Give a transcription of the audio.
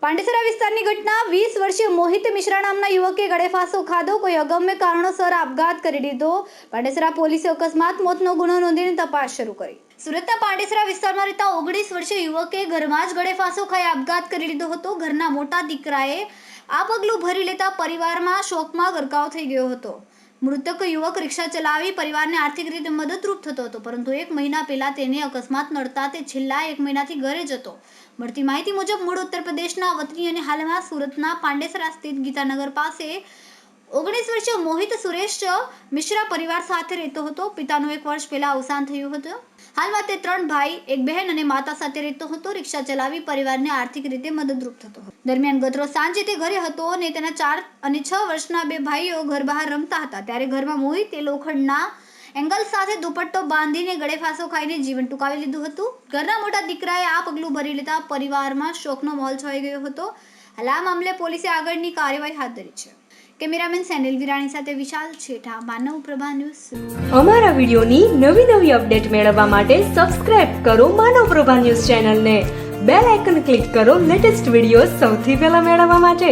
પાંડેસરા વિસ્તારની ઘટના 20 વર્ષીય મોહિત મિશ્રા નામના યુવકે ગળેફાંસો ખાધો. કોઈ અગમ્ય કારણોસર આપઘાત કરી દીધો. પાંડેસરા પોલીસે અકસ્માત મોતનો ગુનો નોંધીને તપાસ શરૂ કરી. સુરતના પાંડેસરા વિસ્તારમાં રહેતા 19 વર્ષીય યુવકે ઘરમાં જ ગળેફાંસો ખાઈ આપઘાત કરી લીધો હતો. ઘરના મોટા દીકરાએ આ પગલું ભરી લેતા પરિવારમાં શોકમાં ગરકાવ થઈ ગયો હતો. મૃતક યુવક રિક્ષા ચલાવી પરિવારને આર્થિક રીતે મદદરૂપ થતો હતો, પરંતુ 1 મહિના પહેલા તેને અકસ્માત નડતા તે છેલ્લા 1 મહિનાથી ઘરે જ હતો. મળતી માહિતી મુજબ મૂળ ઉત્તર પ્રદેશના વતની અને હાલમાં સુરતના પાંડેસરા સ્થિત ગીતાનગર પાસે 19 વર્ષીય મોહિત સુરેશ મિશ્રા પરિવાર સાથે રહેતો હતો. પિતાનું 1 વર્ષ પહેલા અવસાન થયું હતું. હાલમાં તે 3 ભાઈ, 1 બહેન અને માતા સાથે રહેતો હતો. રિક્ષા ચલાવી પરિવારને આર્થિક રીતે મદદરૂપ થતો હતો. દરમિયાન ગતરોજ સાંજે તે ઘરે હતો અને તેના 4 અને 6 વર્ષના 2 ભાઈઓ ઘર બહાર રમતા હતા. ત્યારે ઘરમાં મોહિતે લોખંડના એંગલ સાથે દુપટ્ટો બાંધીને ગળેફાંસો ખાઈને જીવન ટૂંકાવી લીધું હતું. ઘરના મોટા દીકરાએ આ પગલું ભરી લેતા પરિવારમાં શોકનો માહોલ છવાઈ ગયો હતો. હાલ આ મામલે પોલીસે આગળની કાર્યવાહી હાથ ધરી છે. કેમેરામેન સેનિલ વિરાણી સાથે વિશાલ છેઠા, માનવ પ્રભા ન્યૂઝ. અમારા વિડીયોની નવી અપડેટ મેળવવા માટે સબસ્ક્રાઇબ કરો માનવ પ્રભા ન્યૂઝ ચેનલને. બેલ આઇકન ક્લિક કરો લેટેસ્ટ વિડીયો સૌથી પહેલા મેળવવા માટે.